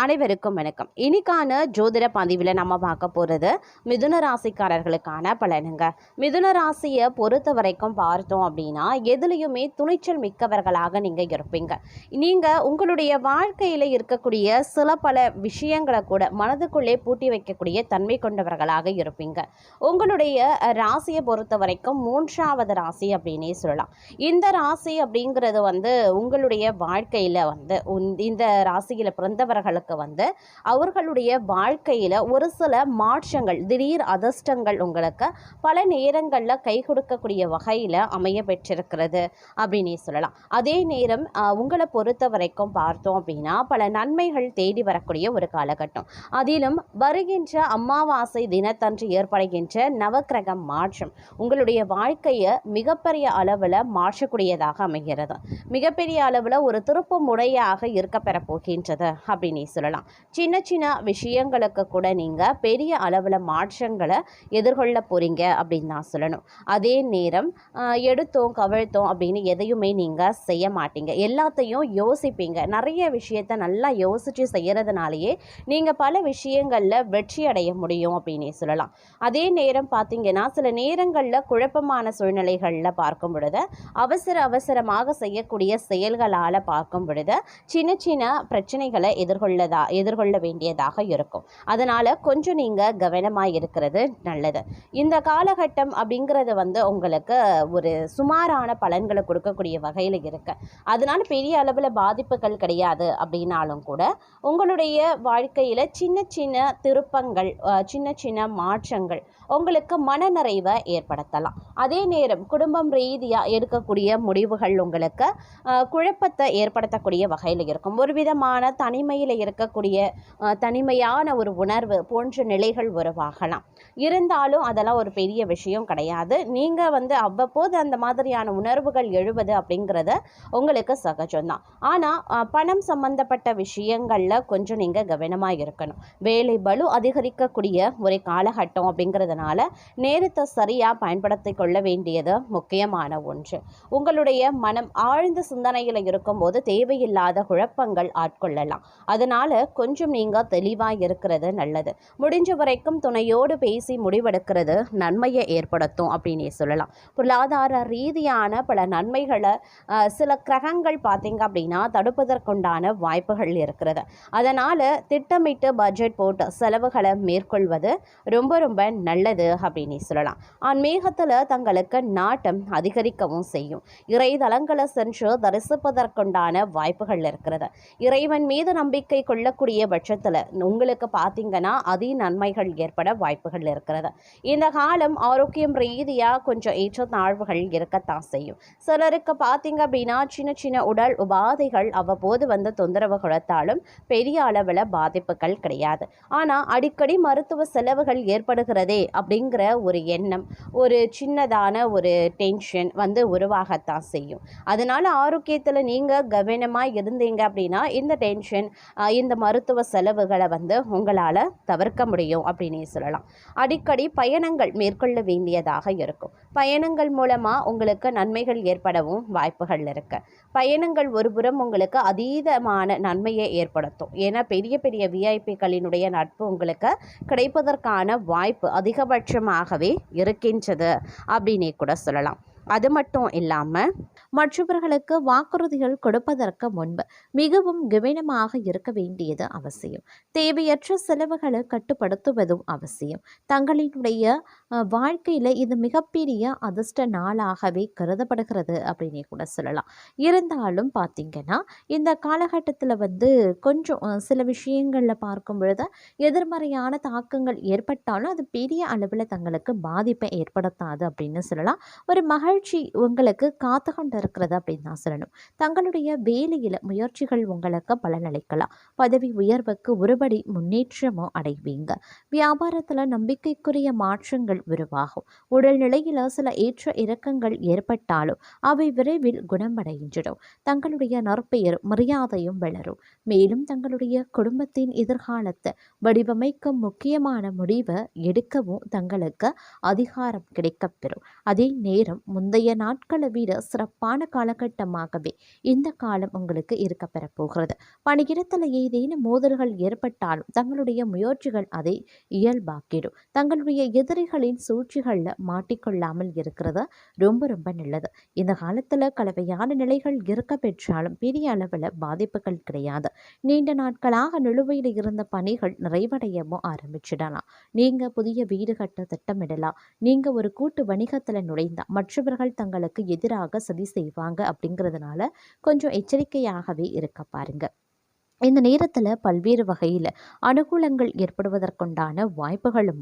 அனைவருக்கும் வணக்கம். இன்னைக்கான ஜோதிட பதிவில் நம்ம பார்க்க போகிறது மிதுன ராசிக்காரர்களுக்கான பலனுங்க. மிதுன ராசியை பொறுத்த வரைக்கும் பார்த்தோம் அப்படின்னா எதுலேயுமே துணிச்சல் மிக்கவர்களாக நீங்கள் இருப்பீங்க. நீங்கள் உங்களுடைய வாழ்க்கையில் இருக்கக்கூடிய சில பல விஷயங்களை கூட மனதுக்குள்ளே பூட்டி வைக்கக்கூடிய தன்மை கொண்டவர்களாக இருப்பீங்க. உங்களுடைய ராசியை பொறுத்த வரைக்கும் 3வது ராசி அப்படின்னே சொல்லலாம். இந்த ராசி அப்படிங்கிறது உங்களுடைய வாழ்க்கையில் இந்த ராசியில் பிறந்தவர்களுக்கு அவர்களுடைய வாழ்க்கையில ஒரு சில மாற்றங்கள், திடீர் அதிர்ஷ்டங்கள் உங்களுக்கு பல நேரங்கள்ல கை கொடுக்கக்கூடிய வகையில அமைய பெற்றிருக்கிறது அப்படின்னு சொல்லலாம். அதே நேரம் உங்களை பொறுத்த வரைக்கும் பார்த்தோம் அப்படின்னா பல நன்மைகள் தேடி வரக்கூடிய ஒரு காலகட்டம். அதிலும் வருகின்ற அமாவாசை தினத்தன்று ஏற்படுகின்ற நவக்கிரக மாற்றம் உங்களுடைய வாழ்க்கையை மிகப்பெரிய அளவில் மாற்றக்கூடியதாக அமைகிறது. மிகப்பெரிய அளவில் ஒரு திருப்பு முறையாக இருக்க பெற போகின்றது அப்படின்னு சொல்லலாம். சின்ன சின்ன விஷயங்களுக்கு கூட நீங்கள் பெரிய அளவில் மாற்றங்களை எதிர்கொள்ள போகிறீங்க அப்படின்னு தான் சொல்லணும். அதே நேரம் எடுத்தோம் கவிழ்த்தோம் அப்படின்னு எதையுமே நீங்கள் செய்ய மாட்டீங்க. எல்லாத்தையும் யோசிப்பீங்க. நிறைய விஷயத்தை நல்லா யோசித்து செய்கிறதுனாலேயே நீங்கள் பல விஷயங்களில் வெற்றி அடைய முடியும் அப்படின்னே சொல்லலாம். அதே நேரம் பார்த்தீங்கன்னா சில நேரங்களில் குழப்பமான சூழ்நிலைகளில் பார்க்கும் பொழுது அவசரமாக செய்யக்கூடிய செயல்களால் பார்க்கும் பொழுது சின்ன சின்ன பிரச்சனைகளை எதிர்கொள்ள வேண்டியதாக இருக்கும். அதனால் கொஞ்சம் நீங்கள் கவனமாக இருக்கிறது நல்லது. இந்த காலகட்டம் அப்படிங்கிறது உங்களுக்கு ஒரு சுமாரான பலன்களை கொடுக்கக்கூடிய வகையில் இருக்கு. அதனால் பெரிய அளவில் பாதிப்புகள் கிடையாது அப்படின்னாலும் கூட உங்களுடைய வாழ்க்கையில் சின்ன சின்ன திருப்பங்கள், சின்ன சின்ன மாற்றங்கள் உங்களுக்கு மனநிறைவை ஏற்படுத்தலாம். அதே நேரம் குடும்பம் ரீதியாக எடுக்கக்கூடிய முடிவுகள் உங்களுக்கு குழப்பத்தை ஏற்படுத்தக்கூடிய வகையில் இருக்கும். ஒரு விதமான தனிமையில் இருக்கக்கூடிய தனிமையான ஒரு உணர்வு போன்ற நிலைகள் உருவாகலாம். இருந்தாலும் அதெல்லாம் ஒரு பெரிய விஷயம் கிடையாது. நீங்கள் அவ்வப்போது அந்த மாதிரியான உணர்வுகள் எழுவது அப்படிங்கிறது உங்களுக்கு சகஜம்தான். ஆனால் பணம் சம்பந்தப்பட்ட விஷயங்களில் கொஞ்சம் நீங்கள் கவனமாக இருக்கணும். வேலை பளு அதிகரிக்கக்கூடிய ஒரு காலகட்டம் அப்படிங்கிறதுனால நேரத்தை சரியாக பயன்படுத்தி கொள்ள வேண்டியது முக்கியமான ஒன்று. உங்களுடைய மனம் ஆழ்ந்த சிந்தனையில் இருக்கும்போது தேவையில்லாத குழப்பங்கள் ஆட்கொள்ளலாம். அதனால கொஞ்சம் நீங்கள் தெளிவாக இருக்கிறது நல்லது. முடிஞ்ச வரைக்கும் துணையோடு பேசி முடிவெடுக்கிறது நன்மையை ஏற்படுத்தும் அப்படின்னே சொல்லலாம். பொருளாதார ரீதியான பல நன்மைகளை சில கிரகங்கள் பார்த்தீங்க அப்படின்னா தடுப்பதற்குண்டான வாய்ப்புகள் இருக்கிறது. அதனால் திட்டமிட்டு பட்ஜெட் போட்டு செலவுகளை மேற்கொள்வது ரொம்ப ரொம்ப நல்லது அப்படின்னே சொல்லலாம். ஆன்மீகத்தில் தங்களுக்கு நாட்டம் அதிகரிக்கவும் செய்யும். இறைதலங்களை சென்று தரிசிப்பதற்குண்டான வாய்ப்புகள் இருக்கிறது. இறைவன் மீது நம்பிக்கை கொள்ளக்கூடிய பட்சத்தில் உங்களுக்கு பார்த்தீங்கன்னா அதி நன்மைகள் ஏற்பட வாய்ப்புகள் இருக்கிறது. இந்த காலம் ஆரோக்கியம் ரீதியாக கொஞ்சம் ஏற்றத்தாழ்வுகள் இருக்கத்தான் செய்யும். சிலருக்கு பார்த்தீங்க அப்படின்னா சின்ன சின்ன உடல் உபாதைகள் அவ்வப்போது தொந்தரவு கொடுத்தாலும் பெரிய அளவில் பாதிப்புகள் கிடையாது. ஆனால் அடிக்கடி மருத்துவ செலவுகள் ஏற்படுகிறதே அப்படிங்கிற ஒரு எண்ணம், ஒரு சின்னதான ஒரு டென்ஷன் உருவாகத்தான் செய்யும். அதனால ஆரோக்கியத்தில் நீங்கள் கவனமாக இருந்தீங்க அப்படின்னா இந்த டென்ஷன், இந்த மருத்துவ செலவுகளை உங்களால் தவிர்க்க முடியும் அப்படின்னே சொல்லலாம். அடிக்கடி பயணங்கள் மேற்கொள்ள வேண்டியதாக இருக்கும். பயணங்கள் மூலமாக உங்களுக்கு நன்மைகள் ஏற்படவும் வாய்ப்புகள் இருக்கு. பயணங்கள் ஒருபுறம் உங்களுக்கு அதீதமான நன்மையை ஏற்படுத்தும். ஏன்னா பெரிய பெரிய விஐபிகளினுடைய நட்பு உங்களுக்கு கிடைப்பதற்கான வாய்ப்பு அதிகபட்சமாகவே இருக்கின்றது அப்படின்னே கூட சொல்லலாம். அது மட்டும் இல்லாமல் மற்றவர்களுக்கு வாக்குறுதிகள் கொடுப்பதற்கு முன்பு மிகவும் கவனமாக இருக்க வேண்டியது அவசியம். தேவையற்ற செலவுகளை கட்டுப்படுத்துவதும் அவசியம். தங்களினுடைய வாழ்க்கையில் இது மிகப்பெரிய அதிர்ஷ்ட நாளாகவே கருதப்படுகிறது அப்படின்னே கூட சொல்லலாம். இருந்தாலும் பார்த்தீங்கன்னா இந்த காலகட்டத்தில் கொஞ்சம் சில விஷயங்களில் பார்க்கும் பொழுது எதிர்மறையான தாக்கங்கள் ஏற்பட்டாலும் அது பெரிய அளவில் தங்களுக்கு பாதிப்பை ஏற்படுத்தாது அப்படின்னு சொல்லலாம். ஒரு மகிழ்ச்சி உங்களுக்கு காத்து கொண்டு இருக்கிறது அப்படின்னு தான் சொல்லணும். தங்களுடைய வேலையில் முயற்சிகள் உங்களுக்கு பலனளிக்கலாம். பதவி உயர்வுக்கு ஒருபடி முன்னேற்றமும் அடைவீங்க. வியாபாரத்தில் நம்பிக்கைக்குரிய மாற்றங்கள் உருவாகும். உடல்நிலையில் சில ஏற்ற இறக்கங்கள் ஏற்பட்டாலும் அவை விரைவில் குணமடைகின்றன. தங்களுடைய நற்பெயர் மரியாதையும் வளரும். மேலும் தங்களுடைய குடும்பத்தின் எதிர்காலத்தை வடிவமைக்கும் முக்கியமான முடிவை எடுக்கவும் தங்களுக்கு அதிகாரம் கிடைக்கப்பெறும். அதே நேரம் முந்தைய நாட்களை விட சிறப்பான காலகட்டமாகவே இந்த காலம் உங்களுக்கு இருக்கப்பெற போகிறது. பணியிடத்தில் ஏதேனும் மோதல்கள் ஏற்பட்டாலும் தங்களுடைய முயற்சிகள் அதை இயல்பாக்கிடும். தங்களுடைய எதிரிகளின் சூழ்ச்சிகளில் மாட்டிக்கொள்ளாமல் இருக்கிறது ரொம்ப ரொம்ப நல்லது. இந்த காலத்தில் கலவையான நிலைகள் இருக்க பெற்றாலும் பெரிய அளவில் பாதிப்புகள் கிடையாது. நீண்ட நாட்களாக நிலுவையில் இருந்த பணிகள் நிறைவடையவும் ஆரம்பிச்சிடலாம். நீங்க புதிய வீடு கட்ட திட்டமிடலாம். நீங்க ஒரு கூட்டு வணிகத்துல நுழைந்தா மற்றவர்கள் தங்களுக்கு எதிராக சதி செய்வாங்க அப்படிங்கிறதுனால கொஞ்சம் எச்சரிக்கையாகவே இருக்க பாருங்க. இந்த நேரத்தில் பல்வேறு வகையில் அனுகூலங்கள் ஏற்படுவதற்குண்டான வாய்ப்புகளும்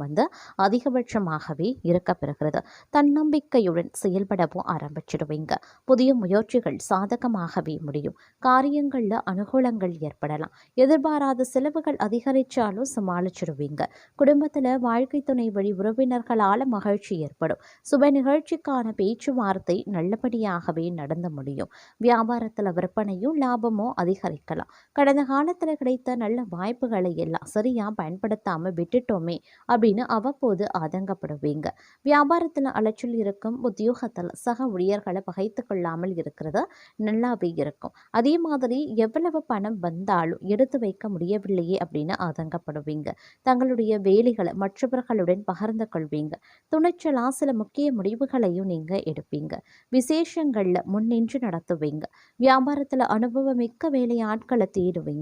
அதிகபட்சமாகவே இருக்கப்பெறுகிறது. தன்னம்பிக்கையுடன் செயல்படவும் ஆரம்பிச்சிடுவீங்க. புதிய முயற்சிகள் சாதகமாகவே முடியும். காரியங்களில் அனுகூலங்கள் ஏற்படலாம். எதிர்பாராத செலவுகள் அதிகரித்தாலும் சமாளிச்சிடுவீங்க. குடும்பத்தில் வாழ்க்கை துணை வழி உறவினர்களால் மகிழ்ச்சி ஏற்படும். சுப நிகழ்ச்சிக்கான பேச்சுவார்த்தை நல்லபடியாகவே நடந்து முடியும். வியாபாரத்தில் விற்பனையும் லாபமும் அதிகரிக்கலாம். கடந்த காலத்தில் கிடைத்த நல்ல வாய்ப்புகளை எல்லாம் சரியாக பயன்படுத்தாமல் விட்டுட்டோமே அப்படின்னு அவ்வப்போது ஆதங்கப்படுவீங்க. வியாபாரத்தில் அலைச்சல் இருக்கும். உத்தியோகத்தில் சக ஊழியர்களை பகைத்து கொள்ளாமல் இருக்கிறது நல்லாவே இருக்கும். அதே மாதிரி எவ்வளவு பணம் வந்தாலும் எடுத்து வைக்க முடியவில்லையே அப்படின்னு ஆதங்கப்படுவீங்க. தங்களுடைய வேலைகளை மற்றவர்களுடன் பகிர்ந்து கொள்வீங்க. துணிச்சலாக சில முக்கிய முடிவுகளையும் நீங்கள் எடுப்பீங்க. விசேஷங்களில் முன்னின்று நடத்துவீங்க. வியாபாரத்தில் அனுபவமிக்க வேலையாட்களை தேடுவீங்க.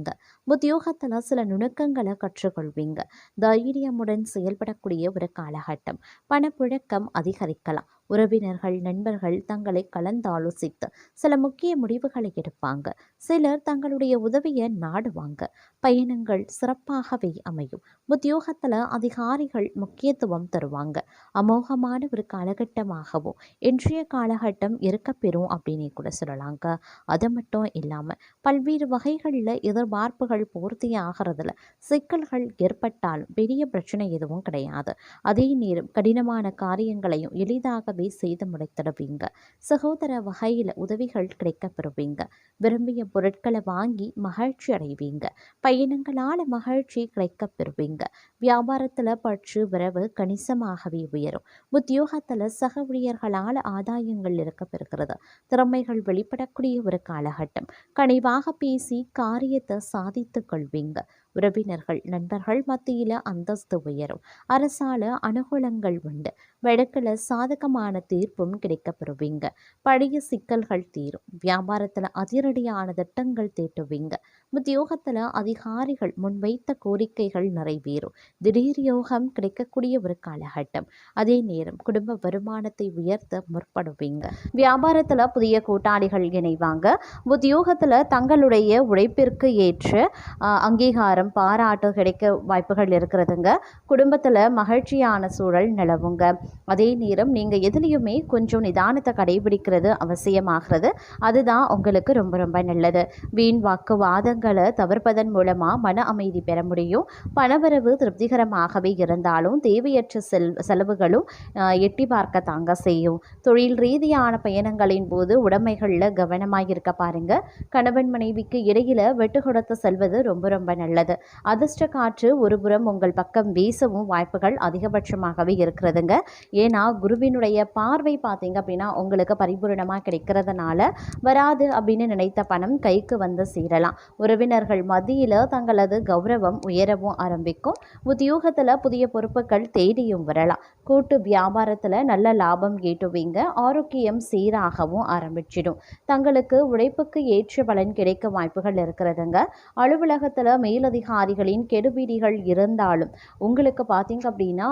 உத்தியோகத்தில் சில நுணுக்கங்களை கற்றுக்கொள்வீங்க. தைரியமுடன் செயல்படக்கூடிய ஒரு காலகட்டம். பணப்புழக்கம் அதிகரிக்கலாம். உறவினர்கள் நண்பர்கள் தங்களை கலந்தாலோசித்து சில முக்கிய முடிவுகளை எடுப்பாங்க. சிலர் தங்களுடைய உதவியை நாடுவாங்க. பயணங்கள் சிறப்பாகவே அமையும். உத்தியோகத்தில் அதிகாரிகள் முக்கியத்துவம் தருவாங்க. அமோகமான ஒரு காலகட்டமாகவும் இன்றைய காலகட்டம் இருக்கப்பெறும் அப்படின்னு கூட சொல்லலாங்க. அது மட்டும் இல்லாமல் பல்வேறு வகைகளில் எதிர்பார்ப்புகள் பூர்த்தி ஆகிறதுல சிக்கல்கள் ஏற்பட்டாலும் பெரிய பிரச்சனை எதுவும் கிடையாது. அதே நேரம் கடினமான காரியங்களையும் எளிதாக செய்து முடித்திடுவீங்க. சகோதர வகையில் உதவிகள் கிடைக்கப்பெறுவீங்க. விரும்பிய பொருட்களை வாங்கி மகிழ்ச்சி அடைவீங்க. பயணங்களால் மகிழ்ச்சி கிடைக்கப்பெறுவீங்க. வியாபாரத்தில் பற்று விரவு கணிசமாகவே உயரும். உத்தியோகத்தில் சக ஊழியர்களால் ஆதாயங்கள் இருக்கப்பெறுகிறது. திறமைகள் வெளிப்படக்கூடிய ஒரு காலகட்டம். கனிவாக பேசி காரியத்தை சாதித்துக் கொள்வீங்க. உறவினர்கள் நண்பர்கள் மத்தியில் அந்தஸ்து உயரும். அரசால அனுகூலங்கள் உண்டு. வழக்கில் சாதகமான தீர்ப்பும் கிடைக்கப்பெறுவீங்க. பழைய சிக்கல்கள் தீரும். வியாபாரத்தில் அதிரடியான திட்டங்கள் தீட்டுவீங்க. உத்தியோகத்தில் அதிகாரிகள் முன்வைத்த கோரிக்கைகள் நிறைவேறும். திடீர் யோகம் கிடைக்கக்கூடிய ஒரு காலகட்டம். அதே நேரம் குடும்ப வருமானத்தை உயர்த்த முற்படுவீங்க. வியாபாரத்தில் புதிய கூட்டாளிகள் இணைவாங்க. உத்தியோகத்தில் தங்களுடைய உழைப்பிற்கு ஏற்ற அங்கீகாரம் பாராட்டு கிடைக்க வாய்ப்புகள் இருக்கிறதுங்க. குடும்பத்தில் மகிழ்ச்சியான சூழல் நிலவுங்க. அதே நேரம் நீங்கள் எதுலேயுமே கொஞ்சம் நிதானத்தை கடைபிடிக்கிறது அவசியமாகிறது. அதுதான் உங்களுக்கு ரொம்ப ரொம்ப நல்லது. வீண் வாக்குவாதங்களை தவிர்ப்பதன் மூலமாக மன அமைதி பெற முடியும். பணவரவு திருப்திகரமாகவே இருந்தாலும் தேவையற்ற செலவுகளும் எட்டி பார்க்க தாங்க செய்யும். தொழில் ரீதியான பயணங்களின் போது உடைமைகளில் கவனமாக இருக்க பாருங்க. கணவன் மனைவிக்கு இடையில வெட்டு கொடுத்து செல்வது ரொம்ப ரொம்ப நல்லது. அதிர்ஷ்ட காற்று ஒருபுறம் உங்கள் பக்கம் வீசவும் வாய்ப்புகள் அதிகபட்சமாகவே இருக்கிறதுங்க. ஏன்னா குருவினுடைய பார்வை பார்த்தீங்க அப்படின்னா உங்களுக்கு பரிபூரணமாக கிடைக்கிறதுனால வராது அப்படின்னு நினைத்த பணம் கைக்கு வந்து சேரலாம். உறவினர்கள் மத்தியில் தங்களது கௌரவம் உயரவும் ஆரம்பிக்கும். உத்தியோகத்தில் புதிய பொறுப்புகள் தேடியும் வரலாம். கூட்டு வியாபாரத்தில் நல்ல லாபம் ஈட்டுவீங்க. ஆரோக்கியம் சீராகவும் ஆரம்பிச்சிடும். தங்களுக்கு உழைப்புக்கு ஏற்ற பலன் கிடைக்க வாய்ப்புகள் இருக்கிறதுங்க. அலுவலகத்தில் மேலதிகாரிகளின் கெடுபிடிகள் இருந்தாலும் உங்களுக்கு பார்த்தீங்க அப்படின்னா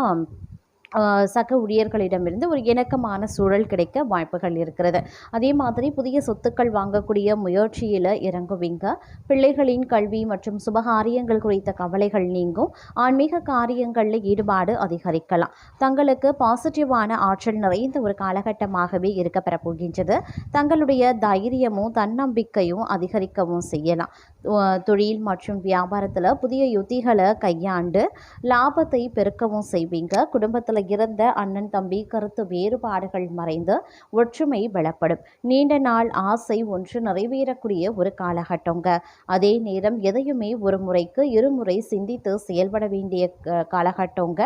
சக ஊழியர்களிடமிருந்து ஒரு இணக்கமான சூழல் கிடைக்க வாய்ப்புகள் இருக்கிறது. அதே மாதிரி புதிய சொத்துக்கள் வாங்கக்கூடிய முயற்சியில் இறங்குவீங்க. பிள்ளைகளின் கல்வி மற்றும் சுபகாரியங்கள் குறித்த கவலைகள் நீங்கும். ஆன்மீக காரியங்களில் ஈடுபாடு அதிகரிக்கலாம். தங்களுக்கு பாசிட்டிவான ஆற்றல் நிறைந்த ஒரு காலகட்டமாகவே இருக்கப்பெற போகின்றது. தங்களுடைய தைரியமும் தன்னம்பிக்கையும் அதிகரிக்கவும் செய்யலாம். தொழில் மற்றும் வியாபாரத்தில் புதிய யுத்திகளை கையாண்டு லாபத்தை பெருக்கவும் செய்வீங்க. குடும்பத்தில் இருந்த அண்ணன் தம்பி கருத்து வேறுபாடுகள் மறைந்து ஒற்றுமை பலப்படும். நீண்ட நாள் ஆசை ஒன்று நிறைவேறக்கூடிய ஒரு காலகட்டங்க. அதே நேரம் எதையுமே ஒரு முறைக்கு இருமுறை சிந்தித்து செயல்பட வேண்டிய காலகட்டங்க.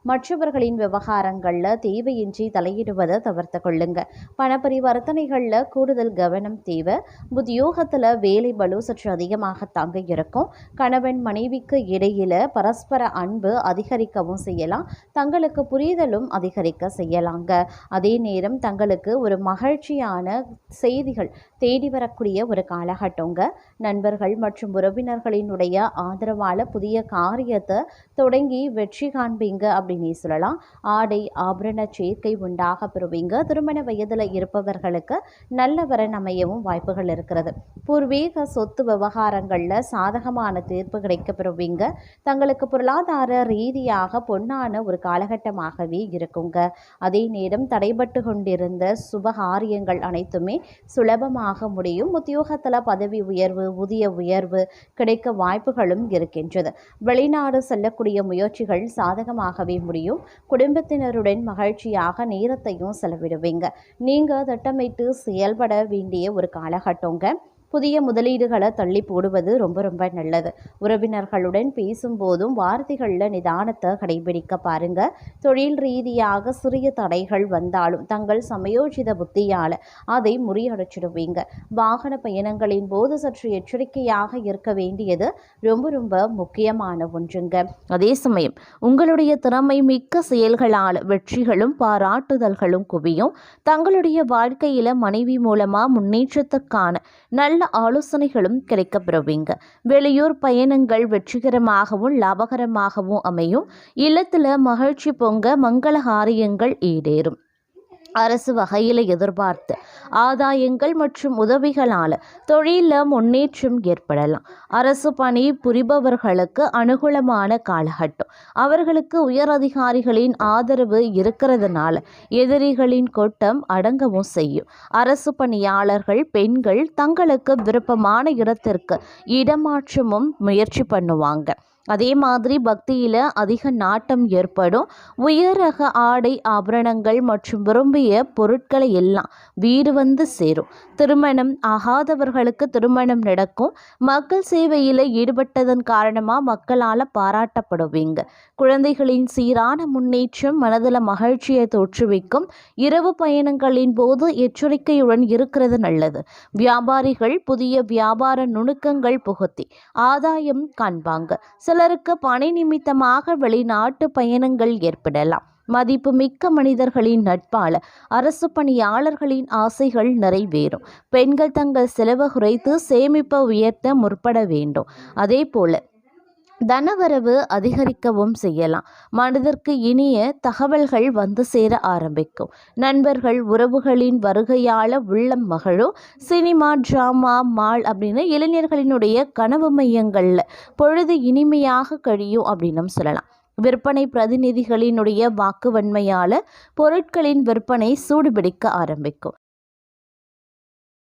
மற்றவர்களின் விவகாரங்களில் தேவையின்றி தலையிடுவதை தவிர்த்து கொள்ளுங்க. பணப்பரிவர்த்தனைகளில் கூடுதல் கவனம் தேவை. உத்தியோகத்தில் வேலை பளு சற்று அதிகமாக தாங்க இருக்கும். கணவன் மனைவிக்கு இடையில பரஸ்பர அன்பு அதிகரிக்கவும் செய்யலாம். தங்களுக்கு புரிதலும் அதிகரிக்க செய்யலாங்க. அதே நேரம் தங்களுக்கு ஒரு மகிழ்ச்சியான செய்திகள் தேடி வரக்கூடிய ஒரு காலகட்டங்க. நண்பர்கள் மற்றும் உறவினர்களினுடைய ஆதரவால் புதிய காரியத்தை தொடங்கி வெற்றி காண்பீங்க அப்படின்னு சொல்லலாம். ஆடை ஆபரண சேர்க்கை உண்டாக பெறுவீங்க. திருமண வயதில் இருப்பவர்களுக்கு நல்ல வரன் அமையவும் வாய்ப்புகள் இருக்கிறது. பூர்வீக சொத்து விவகாரங்களில் சாதகமான தீர்ப்பு கிடைக்க பெறுவீங்க. தங்களுக்கு பொருளாதார ரீதியாக பொன்னான ஒரு காலகட்டமாகவே இருக்குங்க. அதே நேரம் தடைபட்டு கொண்டிருந்த சுபகாரியங்கள் அனைத்துமே சுலபமாக முடியும். உத்தியோகத்தில் பதவி உயர்வு ஊதிய உயர்வு கிடைக்க வாய்ப்புகளும் இருக்கின்றது. வெளிநாடு செல்லக்கூடிய முயற்சிகள் சாதகமாகவே முடியும். குடும்பத்தினருடன் மகிழ்ச்சியாக நேரத்தையும் செலவிடுவீங்க. நீங்க திட்டமிட்டு செயல்பட வேண்டிய ஒரு காலகட்டங்க. புதிய முதலீடுகளை தள்ளி போடுவது ரொம்ப ரொம்ப நல்லது. உறவினர்களுடன் பேசும்போதும் வார்த்தைகளில் நிதானத்தை கடைபிடிக்க பாருங்க. தொழில் ரீதியாக சிறிய தடைகள் வந்தாலும் தங்கள் சமயோஜித புத்தியால் அதை முறியடிச்சிடுவீங்க. வாகன பயணங்களின் போது சற்று எச்சரிக்கையாக இருக்க வேண்டியது ரொம்ப ரொம்ப முக்கியமான ஒன்றுங்க. அதே சமயம் உங்களுடைய திறமை மிக்க செயல்களால் வெற்றிகளும் பாராட்டுதல்களும் குவியும். தங்களுடைய வாழ்க்கையில மனைவி மூலமா முன்னேற்றத்துக்கான நல்ல ஆலோசனைகளும் கிடைக்கப்பெறுவீங்க. வெளியூர் பயணங்கள் வெற்றிகரமாகவும் லாபகரமாகவும் அமையும். இல்லத்தில் மகிழ்ச்சி பொங்க மங்கள காரியங்கள் ஈடேறும். அரசு வகையில் எதிர்பார்த்த ஆதாயங்கள் மற்றும் உதவிகளால் தொழிலில் முன்னேற்றம் ஏற்படலாம். அரசு பணி புரிபவர்களுக்கு அனுகூலமான காலகட்டம். அவர்களுக்கு உயர் அதிகாரிகளின் ஆதரவு இருக்கிறதுனால எதிரிகளின் கொட்டம் அடங்கவும் செய்யும். அரசு பணியாளர்கள் பெண்கள் தங்களுக்கு விருப்பமான இடத்திற்கு இடமாற்றமும் முயற்சி பண்ணுவாங்க. அதே மாதிரி பக்தியில் அதிக நாட்டம் ஏற்படும். உயர் ரக ஆடை ஆபரணங்கள் மற்றும் விரும்பிய பொருட்களை எல்லாம் வீடு வந்து சேரும். திருமணம் ஆகாதவர்களுக்கு திருமணம் நடக்கும். மக்கள் சேவையில் ஈடுபட்டதன் காரணமாக மக்களால் பாராட்டப்படுவீங்க. குழந்தைகளின் சீரான முன்னேற்றம் மனதில் மகிழ்ச்சியை தோற்றுவிக்கும். இரவு பயணங்களின் போது எச்சரிக்கையுடன் இருக்கிறது நல்லது. வியாபாரிகள் புதிய வியாபார நுணுக்கங்கள் புகுத்தி ஆதாயம் காண்பாங்க. சிலருக்கு பணி நிமித்தமாக வெளிநாட்டு பயணங்கள் ஏற்படலாம். மதிப்பு மிக்க மனிதர்களின் நட்பால அரசு பணியாளர்களின் ஆசைகள் நிறைவேறும். பெண்கள் தங்கள் செலவு குறைத்து சேமிப்பை உயர்த்த முற்பட வேண்டும். அதே போல தனவரவு அதிகரிக்கவும் செய்யலாம். மனதிற்கு இனிய தகவல்கள் வந்து சேர ஆரம்பிக்கும். நண்பர்கள் உறவுகளின் வருகையால் உள்ளம் மகிழும். சினிமா டிராமா மால் அப்படின்னு இளைஞர்களினுடைய கனவு மையங்களில் பொழுது இனிமையாக கழியும் அப்படின்னு சொல்லலாம். விற்பனை பிரதிநிதிகளினுடைய வாக்கு வன்மையால் பொருட்களின் விற்பனை சூடுபிடிக்க ஆரம்பிக்கும்.